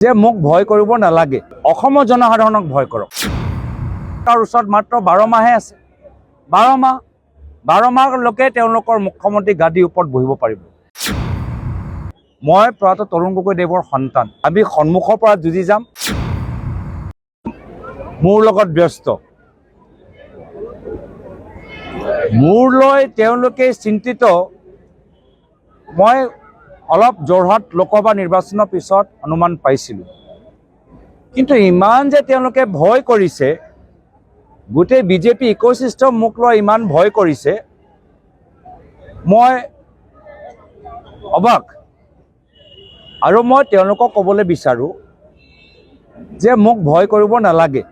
যে মোক ভয় কৰিব নালাগে, অসমৰ জনসাধাৰণক ভয় কৰক। তাৰ ওচৰত মাত্ৰ 12 মাহে আছে। 12 মাহলৈকে তেওঁলোকৰ মুখ্যমন্ত্ৰী গাদীৰ ওপৰত বহিব পাৰিব। মই প্ৰয়াত তৰুণ গগৈদেৱৰ সন্তান। আমি সন্মুখৰ পৰা যুঁজি যাম। মোৰ লগত ব্যস্ত, মোৰ লৈ তেওঁলোকে চিন্তিত। মই অলপ যোৰহাট লোকসভা নিৰ্বাচনৰ পিছত অনুমান পাইছিলোঁ, কিন্তু ইমান যে তেওঁলোকে ভয় কৰিছে, গোটেই বিজেপি ইক'চিষ্টেম মোক লৈ ইমান ভয় কৰিছে, মই অবাক। আৰু মই তেওঁলোকক ক'বলৈ বিচাৰোঁ যে মোক ভয় কৰিব নালাগে,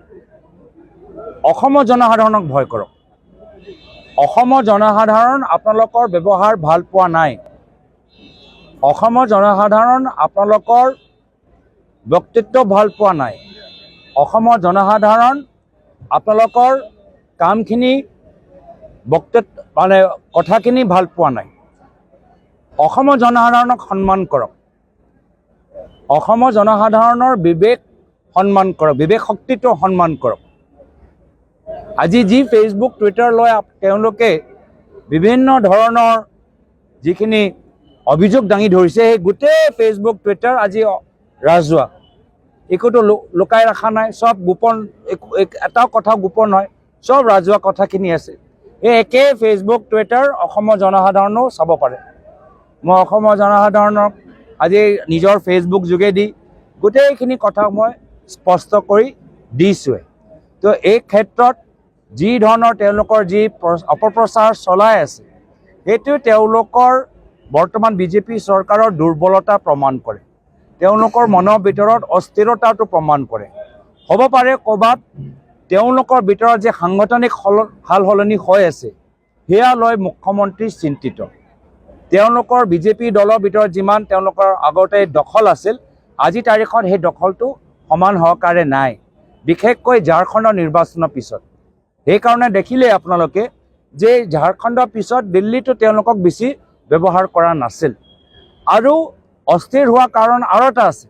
অসমৰ জনসাধাৰণক ভয় কৰক। অসমৰ জনসাধাৰণ আপোনালোকৰ ব্যৱহাৰ ভাল পোৱা নাই। অসমৰ জনসাধাৰণ আপোনালোকৰ ব্যক্তিত্ব ভাল পোৱা নাই। অসমৰ জনসাধাৰণ আপোনালোকৰ কামখিনি কথাখিনি ভাল পোৱা নাই। অসমৰ জনসাধাৰণক সন্মান কৰক। অসমৰ জনসাধাৰণৰ বিবেক সন্মান কৰক, বিবেক শক্তিটো সন্মান কৰক। আজি যি ফেচবুক টুইটাৰ লৈ তেওঁলোকে বিভিন্ন ধৰণৰ যিখিনি অভিযোগ দাঙি ধৰিছে, সেই গোটেই ফেচবুক টুইটাৰ আজি ৰাজহুৱা, একোতো লুকাই ৰখা নাই, চব গোপন, এটা কথা গোপন নহয়, চব ৰাজহুৱা কথাখিনি আছে। এই একে ফেচবুক টুইটাৰ অসমৰ জনসাধাৰণেও চাব পাৰে। মই অসমৰ জনসাধাৰণক আজি নিজৰ ফেচবুক যোগেদি গোটেইখিনি কথা মই স্পষ্ট কৰি দিছোঁৱে। তো এই ক্ষেত্ৰত যি ধৰণৰ তেওঁলোকৰ যি অপপ্ৰচাৰ চলাই আছে, সেইটো তেওঁলোকৰ বৰ্তমান বিজেপি চৰকাৰৰ দুৰ্বলতা প্ৰমাণ কৰে। তেওঁলোকৰ মনৰ ভিতৰত অস্থিৰতাটো প্ৰমাণ কৰে। হ'ব পাৰে ক'ৰবাত তেওঁলোকৰ ভিতৰত যে সাংগঠনিক সাল সলনি হৈ আছে, সেয়া লৈ মুখ্যমন্ত্ৰী চিন্তিত। তেওঁলোকৰ বিজেপি দলৰ ভিতৰত যিমান তেওঁলোকৰ আগতে দখল আছিল, আজি তাৰিখত সেই দখলটো সমান সহকাৰে নাই, বিশেষকৈ ঝাৰখণ্ডৰ নিৰ্বাচনৰ পিছত। সেইকাৰণে দেখিলে আপোনালোকে যে ঝাৰখণ্ডৰ পিছত দিল্লীতো তেওঁলোকক বেছি ব্যৱহাৰ কৰা নাছিল। আৰু অস্থিৰ হোৱা কাৰণ আৰু এটা আছে,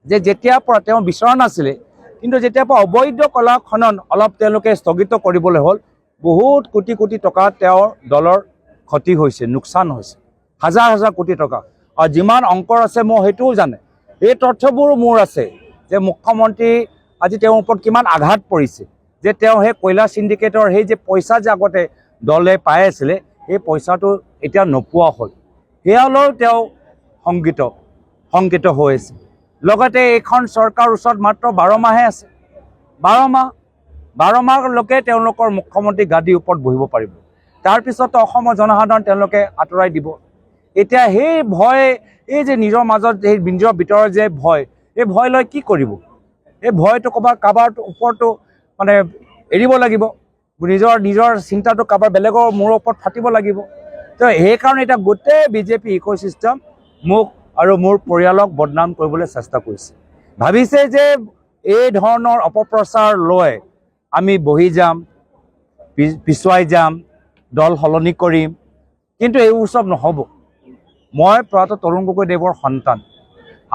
যে যেতিয়াৰ পৰা তেওঁ বিচৰা নাছিলে, কিন্তু যেতিয়াৰ পৰা অবৈধ কলা খনন অলপ তেওঁলোকে স্থগিত কৰিবলৈ হ'ল, বহুত কোটি কোটি টকা তেওঁৰ দলৰ ক্ষতি হৈছে, লোকচান হৈছে, হাজাৰ হাজাৰ কোটি টকা। আৰু যিমান অংকৰ আছে মই সেইটোও জানে, এই তথ্যবোৰো মোৰ আছে, যে মুখ্যমন্ত্ৰী আজি তেওঁৰ ওপৰত কিমান আঘাত পৰিছে, যে তেওঁ সেই কয়লা চিণ্ডিকেটৰ সেই যে পইচা যে আগতে দলে পাই আছিলে, সেই পইচাটো এতিয়া নোপোৱা হ'ল। সেয়ালৈও তেওঁ শংকিত হৈ আছে। লগতে এইখন চৰকাৰৰ ওচৰত মাত্ৰ 12 মাহে আছে। 12 মাহলৈকে তেওঁলোকৰ মুখ্যমন্ত্ৰী গাদীৰ ওপৰত বহিব পাৰিব। তাৰপিছত অসমৰ জনসাধাৰণ তেওঁলোকে আঁতৰাই দিব। এতিয়া সেই ভয়, এই যে নিজৰ মাজত সেই নিজৰ ভিতৰৰ যে ভয়, এই ভয় লৈ কি কৰিব? এই ভয়টো কাৰোবাৰ ওপৰতো এৰিব লাগিব। নিজৰ চিন্তাটো কাৰোবাৰ বেলেগৰ মূৰৰ ওপৰত ফাটিব লাগিব। তো সেইকাৰণে এতিয়া গোটেই বিজেপি ইক'চিষ্টেম মোক আৰু মোৰ পৰিয়ালক বদনাম কৰিবলৈ চেষ্টা কৰিছে। ভাবিছে যে এই ধৰণৰ অপপ্ৰচাৰ লৈ আমি বহি যাম, পিছুৱাই যাম, দল সলনি কৰিম, কিন্তু এইবোৰ চব নহ'ব। মই প্ৰয়াত তৰুণ গগৈদেৱৰ সন্তান।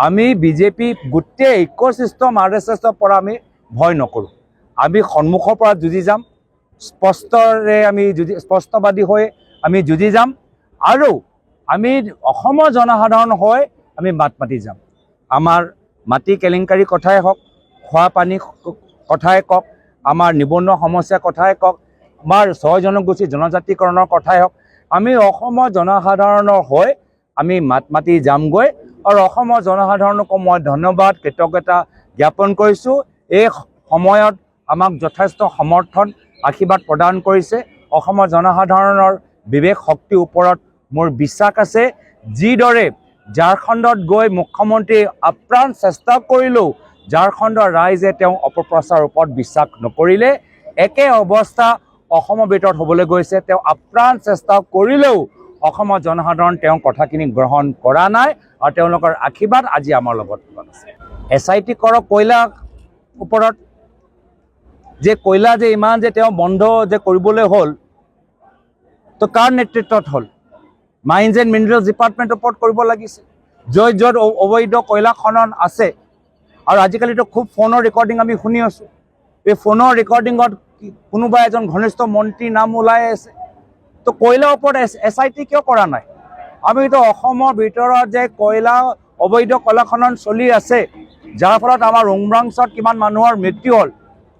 আমি বিজেপি গোটেই ইক'চিষ্টেম RSSৰ পৰা আমি ভয় নকৰোঁ। আমি সন্মুখৰ পৰা যুঁজি যাম, স্পষ্টবাদী হৈ আমি যুঁজি যাম, আৰু আমি অসমৰ জনসাধাৰণ হৈ আমি মাত মাতি যাম। আমাৰ মাটি কেলেংকাৰী কথাই হওক, খোৱা পানী কথাই কওক, আমাৰ নিবনুৱা সমস্যাৰ কথাই কওক, আমাৰ 6 জনগোষ্ঠী জনজাতিকৰণৰ কথাই হওক, আমি অসমৰ জনসাধাৰণৰ হৈ আমি মাত মাতি যামগৈ। আৰু অসমৰ জনসাধাৰণকো মই ধন্যবাদ, কৃতজ্ঞতা জ্ঞাপন কৰিছোঁ। এই সময়ত আমাক যথেষ্ট সমৰ্থন, আশীৰ্বাদ প্ৰদান কৰিছে। অসমৰ জনসাধাৰণৰ বিবেক শক্তিৰ ওপৰত মোৰ বিশ্বাস আছে। যিদৰে ঝাৰখণ্ডত গৈ মুখ্যমন্ত্ৰী আপ্ৰাণ চেষ্টা কৰিলেও ঝাৰখণ্ডৰ ৰাইজে তেওঁ অপপ্ৰচাৰৰ ওপৰত বিশ্বাস নকৰিলে, একে অৱস্থা অসমৰ ভিতৰত হ'বলৈ গৈছে। তেওঁ আপ্ৰাণ চেষ্টা কৰিলেও অসমৰ জনসাধাৰণ তেওঁ কথাখিনি গ্ৰহণ কৰা নাই, আৰু তেওঁলোকৰ আশীৰ্বাদ আজি আমাৰ লগত আছে। SIT কৰক কয়লাৰ ওপৰত, যে কয়লা যে ইমান যে তেওঁ বন্ধ যে কৰিবলৈ হ'ল, তো কাৰ নেতৃত্বত হ'ল? মাইন্স এণ্ড মিনাৰেলছ ডিপাৰ্টমেণ্টৰ ওপৰত কৰিব লাগিছিল। য'ত অবৈধ কয়লা খনন আছে, আৰু আজিকালিতো খুব ফোনৰ ৰেকৰ্ডিং আমি শুনি আছোঁ। এই ফোনৰ ৰেকৰ্ডিঙত কোনোবা এজন ঘনিষ্ঠ মন্ত্ৰীৰ নাম ওলাই আছে। তো কয়লাৰ ওপৰত SIT কিয় কৰা নাই? আমিতো অসমৰ ভিতৰত যে কয়লা অবৈধ কয়লা খনন চলি আছে, যাৰ ফলত আমাৰ উমৰাংচত কিমান মানুহৰ মৃত্যু হ'ল,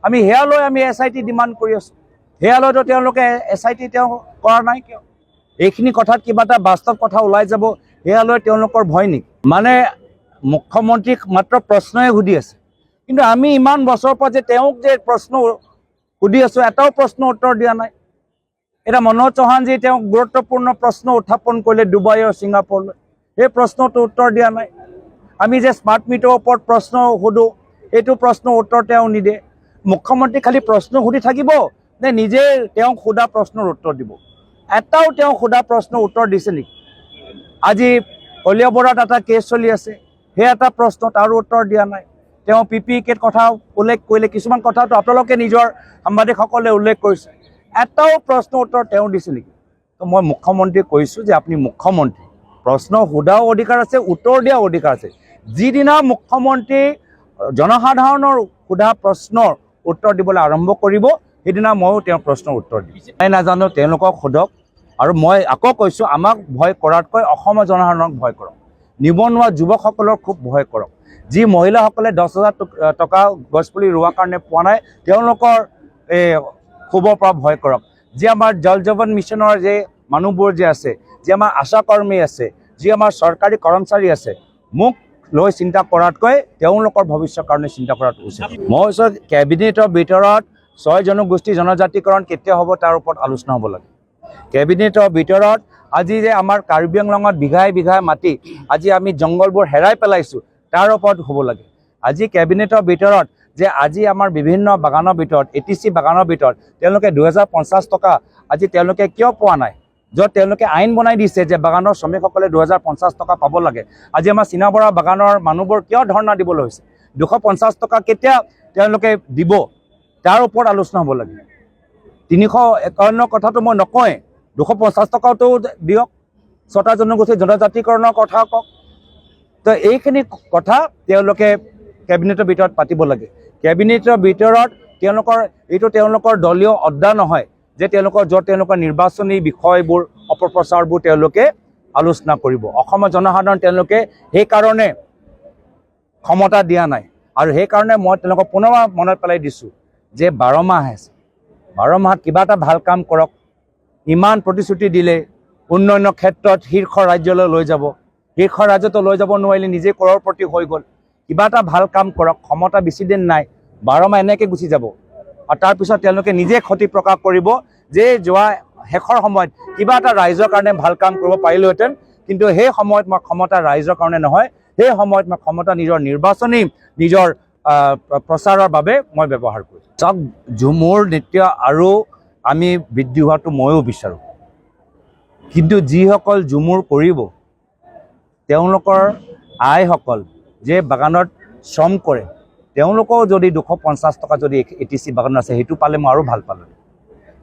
আমি সেয়া লৈ আমি SIT ডিমাণ্ড কৰি আছোঁ। সেয়া লৈতো তেওঁলোকে SIT কৰা নাই কিয়? এইখিনি কথাত কিবা এটা বাস্তৱ কথা ওলাই যাব, সেয়া লৈ তেওঁলোকৰ ভয় নেকি? মানে মুখ্যমন্ত্ৰীক মাত্ৰ প্ৰশ্নই সুধি আছে, কিন্তু আমি ইমান বছৰৰ পৰা যে তেওঁক যে প্ৰশ্ন সুধি আছোঁ, এটাও প্ৰশ্ন উত্তৰ দিয়া নাই। এতিয়া মনোজ চৌহানজী তেওঁক গুৰুত্বপূৰ্ণ প্ৰশ্ন উত্থাপন কৰিলে ডুবাই আৰু ছিংগাপুৰলৈ, সেই প্ৰশ্নটো উত্তৰ দিয়া নাই। আমি যে স্মাৰ্ট মিটাৰৰ ওপৰত প্ৰশ্ন সোধোঁ, এইটো প্ৰশ্নৰ উত্তৰ তেওঁ নিদিয়ে। মুখ্যমন্ত্ৰী খালি প্ৰশ্ন সুধি থাকিব নে নিজে তেওঁক সোধা প্ৰশ্নৰ উত্তৰ দিব? এটাও তেওঁ সোধা প্ৰশ্নৰ উত্তৰ দিছে নেকি? আজি কলিয়াবৰত এটা কেছ চলি আছে, সেই এটা প্ৰশ্ন, তাৰো উত্তৰ দিয়া নাই। তেওঁ PPE কথা উল্লেখ কৰিলে, কিছুমান কথাটো আপোনালোকে নিজৰ সাংবাদিকসকলে উল্লেখ কৰিছে, এটাও প্ৰশ্ন উত্তৰ তেওঁ দিছে নেকি? তো মই মুখ্যমন্ত্ৰীক কৈছোঁ যে আপুনি মুখ্যমন্ত্ৰী, প্ৰশ্ন সোধাও অধিকাৰ আছে, উত্তৰ দিয়াও অধিকাৰ আছে। যিদিনা মুখ্যমন্ত্ৰী জনসাধাৰণৰ সোধা প্ৰশ্নৰ উত্তৰ দিবলৈ আৰম্ভ কৰিব, সেইদিনা ময়ো তেওঁৰ প্ৰশ্নৰ উত্তৰ দিম। মই নাজানো, তেওঁলোকক সোধক। আৰু মই আকৌ কৈছোঁ, আমাক ভয় কৰাতকৈ অসমৰ জনসাধাৰণক ভয় কৰক। নিবনুৱা যুৱকসকলৰ খুব ভয় কৰক। যি মহিলাসকলে 10,000 টকা গছপুলি ৰোৱাৰ কাৰণে পোৱা নাই, তেওঁলোকৰ ক্ষোভৰ পৰা ভয় কৰক। যি আমাৰ জল জীৱন মিছনৰ যে মানুহবোৰ যে আছে, যি আমাৰ আশা কৰ্মী আছে, যি আমাৰ চৰকাৰী কৰ্মচাৰী আছে, মোক লৈ চিন্তা কৰাতকৈ তেওঁলোকৰ ভৱিষ্যতৰ কাৰণে চিন্তা কৰাটো উচিত। মই কৈছোঁ, কেবিনেটৰ ভিতৰত 6 জনগোষ্ঠী জনজাতিকৰণ কেতিয়া হ'ব তাৰ ওপৰত আলোচনা হ'ব লাগে। কেবিনেটৰ ভিতৰত আজি যে আমাৰ কাৰ্বি আংলঙত বিঘাই বিঘাই মাটি আজি আমি জংঘলবোৰ হেৰাই পেলাইছোঁ, তাৰ ওপৰত হ'ব লাগে। আজি কেবিনেটৰ ভিতৰত যে আজি আমাৰ বিভিন্ন বাগানৰ ভিতৰত, ATC বাগানৰ ভিতৰত তেওঁলোকে 2050 টকা আজি তেওঁলোকে কিয় পোৱা নাই? য'ত তেওঁলোকে আইন বনাই দিছে যে বাগানৰ শ্ৰমিকসকলে 2050 টকা পাব লাগে। আজি আমাৰ চীনাবৰা বাগানৰ মানুহবোৰ কিয় ধৰ্ণা দিবলৈ হৈছে? 250 টকা কেতিয়া তেওঁলোকে দিব, তাৰ ওপৰত আলোচনা হ'ব লাগে। 351 কথাটো মই নকওঁৱেই, 250 টকাটো দিয়ক। 6টা জনগোষ্ঠী জনজাতিকৰণৰ কথা কওক। তো এইখিনি কথা তেওঁলোকে কেবিনেটৰ ভিতৰত পাতিব লাগে। কেবিনেটৰ ভিতৰত তেওঁলোকৰ দলীয় আড্ডা নহয় যে য'ত তেওঁলোকৰ নিৰ্বাচনী বিষয়বোৰ অপপ্ৰচাৰবোৰ তেওঁলোকে আলোচনা কৰিব। অসমৰ জনসাধাৰণ তেওঁলোকে সেইকাৰণে ক্ষমতা দিয়া নাই। আৰু সেইকাৰণে মই তেওঁলোকক পুনৰ মনত পেলাই দিছোঁ যে 12 মাহ আছে, 12 মাহত কিবা এটা ভাল কাম কৰক। ইমান প্ৰতিশ্ৰুতি দিলে, উন্নয়নৰ ক্ষেত্ৰত শীৰ্ষ ৰাজ্যলৈ লৈ যাব, শীৰ্ষ ৰাজ্যটো লৈ যাব নোৱাৰিলে, নিজে কৰৰপতি হৈ গ'ল। কিবা এটা ভাল কাম কৰক। ক্ষমতা বেছি দিন নাই, 12 মাহ এনেকৈ গুচি যাব। আৰু তাৰপিছত তেওঁলোকে নিজে ক্ষতি প্ৰকাশ কৰিব যে যোৱা শেষৰ সময়ত কিবা এটা ৰাইজৰ কাৰণে ভাল কাম কৰিব পাৰিলোহেঁতেন, কিন্তু সেই সময়ত মই ক্ষমতা ৰাইজৰ কাৰণে নহয়, সেই সময়ত মই ক্ষমতা নিজৰ নিৰ্বাচনী নিজৰ প্ৰচাৰৰ বাবে মই ব্যৱহাৰ কৰিছোঁ। চাওক, ঝুমুৰ নৃত্য আৰু আমি বৃদ্ধি হোৱাটো ময়ো বিচাৰোঁ, কিন্তু যিসকল ঝুমুৰ কৰিব তেওঁলোকৰ আইসকল যে বাগানত শ্ৰম কৰে, তেওঁলোকেও যদি 250 টকা যদি ATC বাগানত আছে, সেইটো পালে মই আৰু ভাল পালোঁ।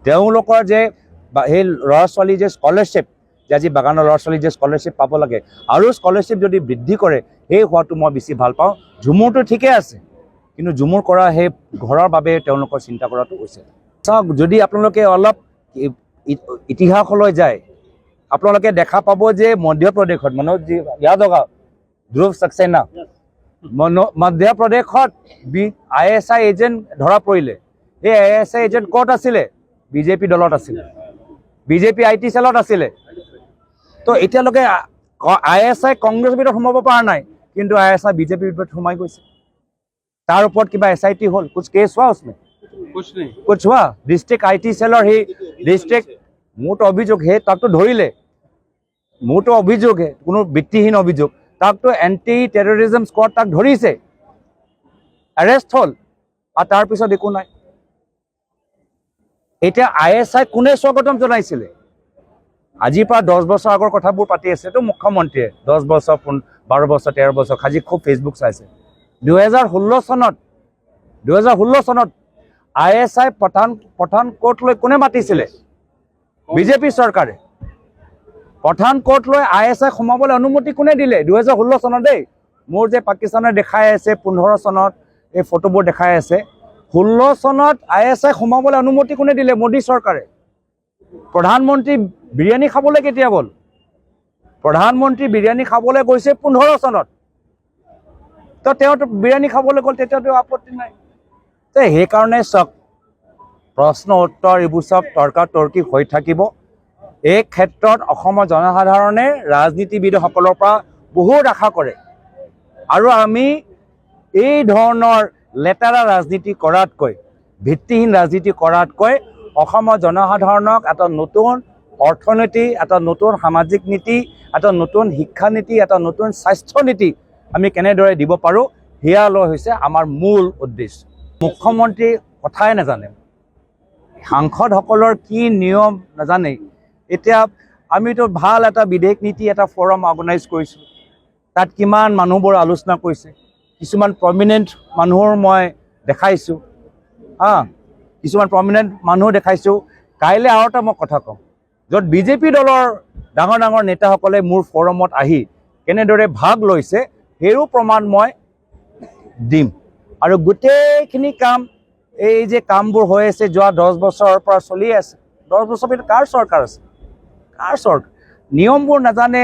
তেওঁলোকৰ যে সেই ল'ৰা ছোৱালী যে স্কলাৰশ্বিপ, যে আজি বাগানৰ ল'ৰা ছোৱালী যে স্কলাৰশ্বিপ পাব লাগে, আৰু স্কলাৰশ্বিপ যদি বৃদ্ধি কৰে, সেই হোৱাটো মই বেছি ভাল পাওঁ। ঝুমুৰটো ঠিকে আছে, কিন্তু ঝুমুৰ কৰা সেই ঘৰৰ বাবে তেওঁলোকৰ চিন্তা কৰাটো উচিত। চাওক, যদি আপোনালোকে অলপ ইতিহাসলৈ যায়, আপোনালোকে দেখা পাব যে মধ্যপ্ৰদেশত মনোজ য়াদৱ, ধ্ৰুৱ সাক্সেনা, মধ্যপ্ৰদেশত ISI এজেণ্ট ধৰা পৰিলে। সেই ISI এজেণ্ট ক'ত আছিলে? BJP দলত আছিলে, BJP IT চেলত আছিলে। তো এতিয়ালৈকে ISI কংগ্ৰেছৰ ভিতৰত সোমাব পৰা নাই, কিন্তু ISI BJP ভিতৰত সোমাই গৈছে। তাৰ ওপৰত কিবা SIT হ'ল? কুছ কেছ হোৱা উসমে? কুছ হোৱা? ডিষ্ট্ৰিক্ট IT চেলৰ সেই ডিষ্ট্ৰিক্ট, মোৰতো অভিযোগ তাকতো ধৰিলে, মোৰতো অভিযোগহে, কোনো ভিত্তিহীন অভিযোগ। তাকতো এণ্টি টেৰৰিজম স্কোৱাড তাক ধৰিছে, এৰেষ্ট হ'ল, আৰু তাৰপিছত একো নাই। এতিয়া ISI কোনে স্বাগতম জনাইছিলে? আজিৰ পৰা 10 বছৰ আগৰ কথাবোৰ পাতি আছেতো মুখ্যমন্ত্ৰীয়ে, 10 বছৰ 12 বছৰ 13 বছৰ আজি খুব ফেচবুক চাইছে। 2016 চনত ISI পঠানকোটলৈ কোনে মাতিছিলে? BJP চৰকাৰে। পঠানকোটলৈ ISI সোমাবলৈ অনুমতি কোনে দিলে? 2016 চনত দেই। মোৰ যে পাকিস্তানে দেখাই আছে 15 চনত এই ফটোবোৰ দেখাই আছে 16 চনত ISI সোমাবলৈ অনুমতি কোনে দিলে মোদী চৰকাৰে প্ৰধানমন্ত্ৰী বিৰিয়ানী খাবলৈ কেতিয়া গ'ল প্ৰধানমন্ত্ৰী বিৰিয়ানী খাবলৈ গৈছে 15 চনত তো তেওঁ বিৰিয়ানী খাবলৈ গ'ল তেতিয়াতো আপত্তি নাই তো সেইকাৰণে চক প্ৰশ্ন উত্তৰ এইবোৰ চব তৰ্কাতৰ্কি হৈ থাকিব এই ক্ষেত্ৰত অসমৰ জনসাধাৰণে ৰাজনীতিবিদসকলৰ পৰা বহুত আশা কৰে আৰু আমি এই ধৰণৰ লেতেৰা ৰাজনীতি কৰাতকৈ ভিত্তিহীন ৰাজনীতি কৰাতকৈ অসমৰ জনসাধাৰণক এটা নতুন অৰ্থনীতি এটা নতুন সামাজিক নীতি এটা নতুন শিক্ষা নীতি এটা নতুন স্বাস্থ্য নীতি আমি কেনেদৰে দিব পাৰোঁ সেয়া লৈ হৈছে আমাৰ মূল উদ্দেশ্য মুখ্যমন্ত্ৰী কথাই নাজানে সাংসদসকলৰ কি নিয়ম নাজানে এতিয়া আমিতো ভাল এটা বিদেশ নীতি এটা ফৰাম অৰ্গেনাইজ কৰিছোঁ তাত কিমান মানুহবোৰ আলোচনা কৰিছে কিছুমান প্ৰমিনেণ্ট মানুহৰ মই দেখাইছোঁ কিছুমান প্ৰমিনেণ্ট মানুহ দেখাইছোঁ কাইলৈ আৰু এটা মই কথা কওঁ য'ত BJP দলৰ ডাঙৰ ডাঙৰ নেতাসকলে মোৰ ফৰমত আহি কেনেদৰে ভাগ লৈছে সেইও প্ৰমাণ মই দিম আৰু গোটেইখিনি কাম এই যে কামবোৰ হৈ আছে যোৱা 10 বছৰৰ পৰা চলি আছে 10 বছৰ ভিতৰত কাৰ চৰকাৰ আছে কাৰ চৰকাৰ নিয়মবোৰ নাজানে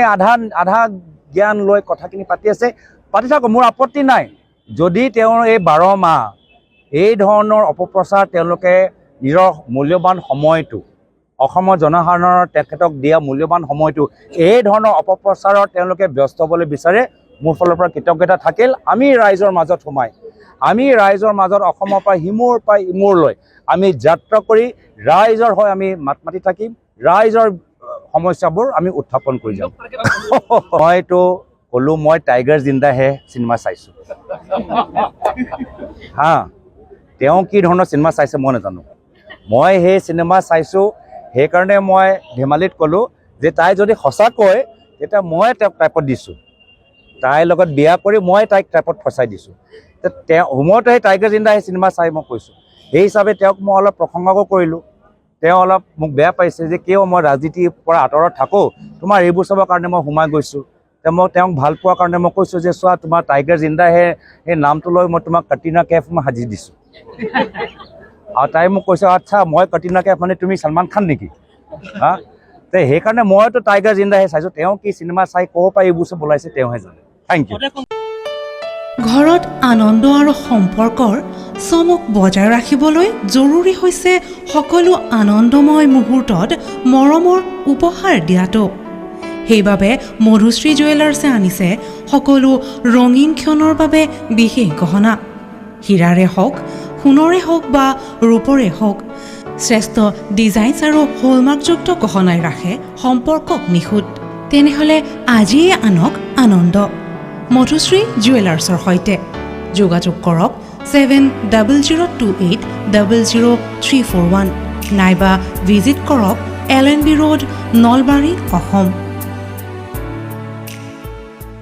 আধা জ্ঞান লৈ কথাখিনি পাতি আছে পাতি থাকক মোৰ আপত্তি নাই যদি তেওঁৰ এই 12 মাহ এই ধৰণৰ অপপ্ৰচাৰ তেওঁলোকে নিজৰ মূল্যৱান সময়টো অসমৰ জনসাধাৰণৰ তেখেতক দিয়া মূল্যৱান সময়টো এই ধৰণৰ অপপ্ৰচাৰত তেওঁলোকে ব্যস্ত হ'বলৈ বিচাৰে মোৰ ফালৰ পৰা কৃতজ্ঞতা থাকিল আমি ৰাইজৰ মাজত সোমাই আমি ৰাইজৰ মাজত অসমৰ পৰা ইমূৰলৈ আমি যাত্ৰা কৰি ৰাইজৰ হৈ আমি মাত মাতি থাকিম ৰাইজৰ সমস্যাবোৰ আমি উত্থাপন কৰি যাম মইতো ক'লো মই টাইগাৰ জিন্দা হে চিনেমা চাইছোঁ তেওঁ কি ধৰণৰ চিনেমা চাইছে মই নাজানো মই সেই চিনেমা চাইছোঁ সেইকাৰণে মই ধেমালিত ক'লোঁ যে তাই যদি সঁচাকৈ তেতিয়া মই তেওঁক টাইপত দিছোঁ তাইৰ লগত বিয়া কৰি মই তাইক টাইপত ফচাই দিছোঁ মইতো সেই টাইগাৰ জিন্দা সেই চিনেমা চাই মই কৈছোঁ সেই হিচাপে তেওঁক মই অলপ প্ৰশংসাও কৰিলোঁ তেওঁ অলপ মোক বেয়া পাইছে যে কিয় মই ৰাজনীতিৰ পৰা আঁতৰত থাকোঁ তোমাৰ এইবোৰ চাবৰ কাৰণে মই সোমাই গৈছোঁ মই তেওঁক ভাল পোৱাৰ কাৰণে মই কৈছোঁ যে চোৱা তোমাৰ টাইগাৰ জিন্দা সেই নামটো লৈ মই তোমাক কটৰিনা কেফ মই সাজি দিছোঁ আৰু তাই মোক কৈছে আচ্ছা মই কটৰিনা কেফ মানে তুমি সলমান খান নেকি তো সেইকাৰণে মইতো টাইগাৰ জিন্দাহে চাইছোঁ তেওঁ কি চিনেমা চাই ক'ৰ পৰা এইবোৰ চব ওলাইছে তেওঁহে জানে থেংক ইউ ঘৰত আনন্দ আৰু সম্পৰ্কৰ চমক বজাই ৰাখিবলৈ জৰুৰী হৈছে সকলো আনন্দময় মুহূৰ্তত মৰমৰ উপহাৰ দিয়াটো সেইবাবে মধুশ্ৰী জুৱেলাৰ্ছে আনিছে সকলো ৰঙীন ক্ষণৰ বাবে বিশেষ গহনা হীৰাৰে হওক সোণৰে হওক বা ৰূপৰে হওক শ্ৰেষ্ঠ ডিজাইনছ আৰু হলমাৰ্কযুক্ত গহনাই ৰাখে সম্পৰ্কক নিখুঁত তেনেহ'লে আজিয়ে আনক আনন্দ মধুশ্ৰী জুৱেলাৰ্ছৰ সৈতে যোগাযোগ কৰক 7002800341 নাইবা ভিজিট কৰক LNB ৰোড নলবাৰী অসম